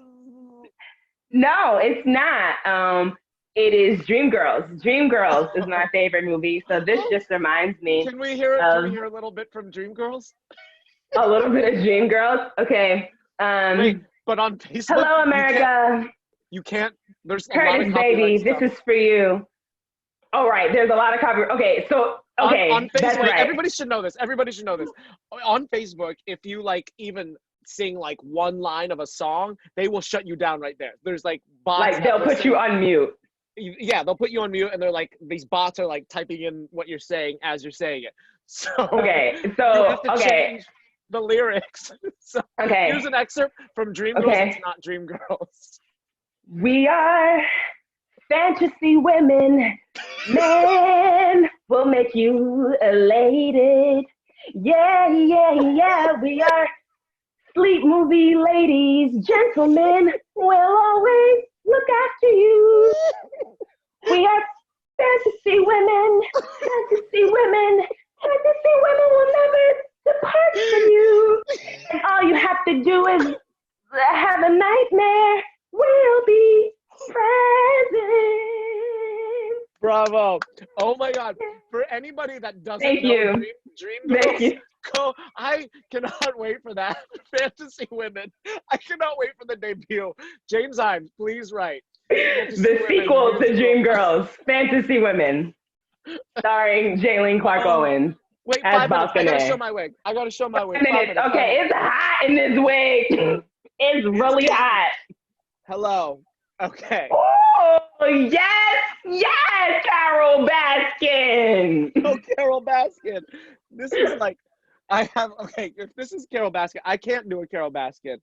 No, it's not. It is Dreamgirls. Dreamgirls is my favorite movie. So this just reminds me. Can we hear a little bit from Dreamgirls? A little bit of Dreamgirls? Okay. Wait, but on Facebook. Hello, America. You can't. There's Curtis, baby, this is for you. All right, there's a lot of copyright. Okay, so on Facebook, that's right. Everybody should know this. On Facebook, if you even sing one line of a song, they will shut you down right there. There's bots. They'll put you on mute. Yeah, they'll put you on mute, and they're these bots are typing in what you're saying as you're saying it. So you have to change the lyrics. So here's an excerpt from Dreamgirls. Okay. It's not Dreamgirls. We are fantasy women. Men will make you elated. Yeah. We are sleep movie ladies. Gentlemen will always look after you. We are fantasy women. Fantasy women. Fantasy women will never depart from you. And all you have to do is have a nightmare. We'll be present. Bravo. Oh my God. For anybody that doesn't know Dreamgirls, I cannot wait for that. Fantasy Women. I cannot wait for the debut. James Imes, please write. The sequel to Dreamgirls, Fantasy Women, starring Jaylene Clark Owens. Wait, 5 minutes. I gotta show my wig. 5 minutes. Okay, it's hot in this wig. It's really hot. Hello. Okay. Oh, yes, Carol Baskin. Oh, Carol Baskin. This is if this is Carol Baskin, I can't do a Carol Baskin.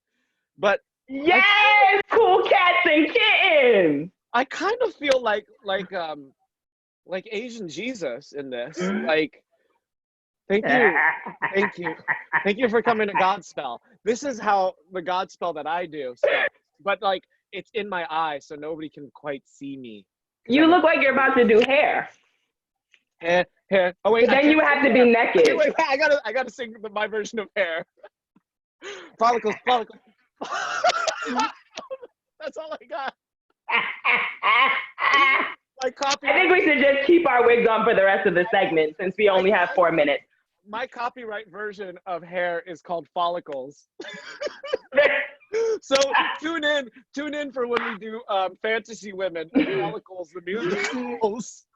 But yes, Cool Cats and Kittens. I kind of feel like Asian Jesus in this. Thank you for coming to Godspell. This is how the Godspell that I do. So, but it's in my eye, so nobody can quite see me. You look like you're about to do hair. Hair. Oh wait. But then you have to be naked. Wait, I gotta sing my version of hair. Follicles. That's all I got. My copy. I think we should just keep our wigs on for the rest of the segment since we only have 4 minutes. My copyright version of hair is called Follicles. So tune in for when we do Fantasy Women, Follicles, the musicals.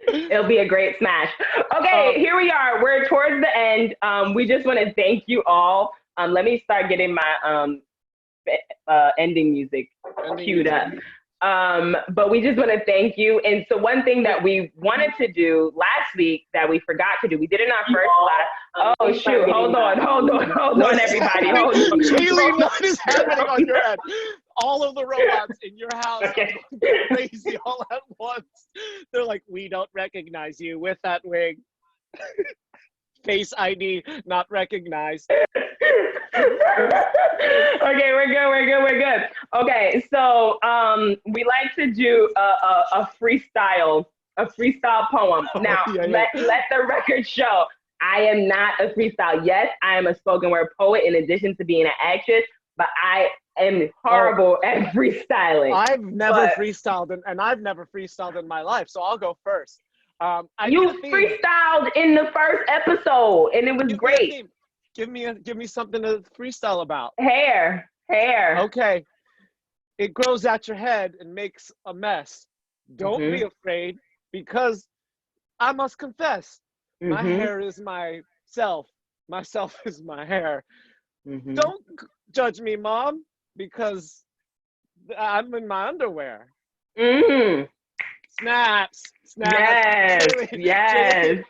It'll be a great smash. Okay, here we are. We're towards the end. We just want to thank you all Let me start getting my ending music queued up. But we just want to thank you. And so one thing that we wanted to do last week that we forgot to do, we did it in our first live. Oh shoot! Hold on, everybody. Hold on. Jaylene, what is happening on your end? All of the robots in your house are going crazy all at once. They're like, we don't recognize you with that wig. Face ID not recognized. Okay, we're good. Okay, so we like to do a freestyle poem. Now, let the record show, I am not a freestyle. Yes, I am a spoken word poet in addition to being an actress, but I am horrible at freestyling. I've never freestyled, and I've never freestyled in my life, so I'll go first. You freestyled in the first episode, and it was great. Give me something to freestyle about. Hair. Okay. It grows out your head and makes a mess. Don't be afraid, because I must confess, my hair is myself. Myself is my hair. Don't judge me, Mom, because I'm in my underwear. Snaps. Yes. Jaylene.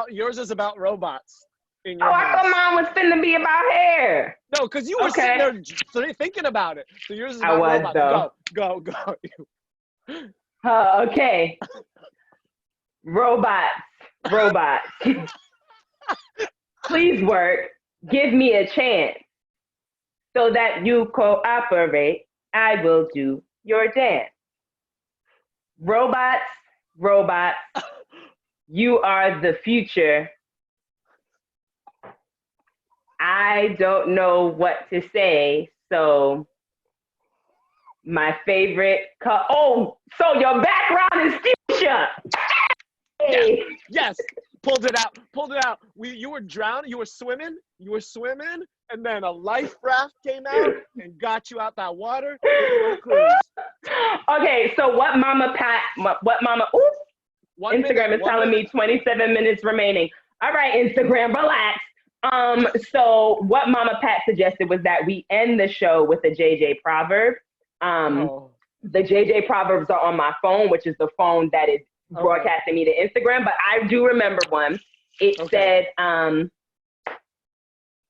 Yours is about robots. In your house. I thought mine was finna be about hair. No, because you were sitting there thinking about it. So yours is about robots. Though. Go. Okay. Robots. Please work. Give me a chance. So that you cooperate, I will do your dance. Robots, you are the future. I don't know what to say, so my favorite so your background is fuchsia. Hey. Yes. Pulled it out. You were drowning, you were swimming, and then a life raft came out and got you out that water. Okay, so Instagram is telling me 27 minutes remaining. All right, Instagram, relax. So what Mama Pat suggested was that we end the show with a JJ proverb. The JJ proverbs are on my phone, which is the phone that is broadcasting me to Instagram, but I do remember one. It said,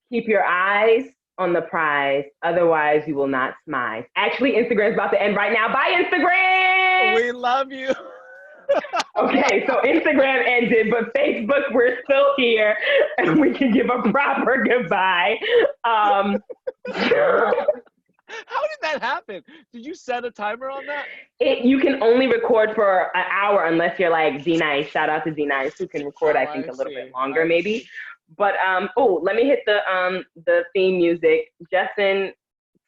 keep your eyes on the prize, otherwise you will not smile. Actually, Instagram's about to end right now. Bye, Instagram! We love you. Okay, so Instagram ended, but Facebook, we're still here, and we can give a proper goodbye. How did that happen? Did you set a timer on that? You can only record for an hour unless you're like D-Nice. Shout out to D-Nice, who can record, I think, a little bit longer, maybe. But let me hit the theme music. Justin,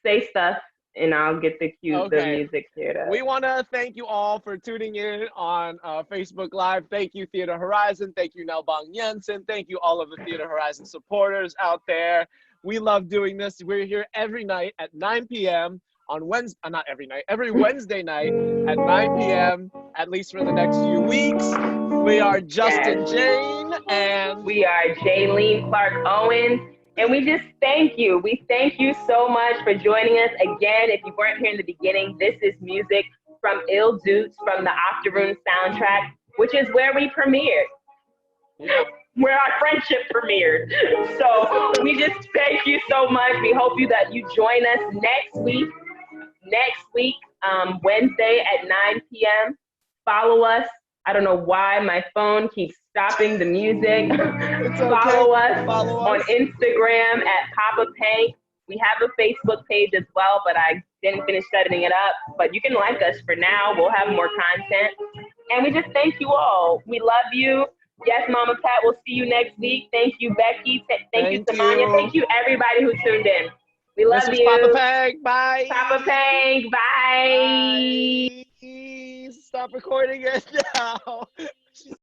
say stuff, and I'll get the music here. We want to thank you all for tuning in on Facebook Live. Thank you, Theater Horizon. Thank you, Nelbong Jensen. Thank you, all of the Theater Horizon supporters out there. We love doing this. We're here every night at 9 p.m. on Wednesday, not every night, every Wednesday night at 9 p.m., at least for the next few weeks. We are Justin Jain, and we are Jaylene Clark Owens. And we just thank you. We thank you so much for joining us. Again, if you weren't here in the beginning, this is music from Il Dutes from the Octoroon soundtrack, which is where we premiered. Where our friendship premiered. So we just thank you so much. We hope that you join us next week, Wednesday at 9 p.m. Follow us. I don't know why my phone keeps stopping the music. Follow us on Instagram at Papa Pank. We have a Facebook page as well, but I didn't finish setting it up. But you can like us for now. We'll have more content. And we just thank you all. We love you. Yes, Mama Pat, we'll see you next week. Thank you, Becky. Thank you, Samanya. Thank you, everybody who tuned in. We love you. Papa Pank. Bye. Papa Pank. Bye. Stop recording it now.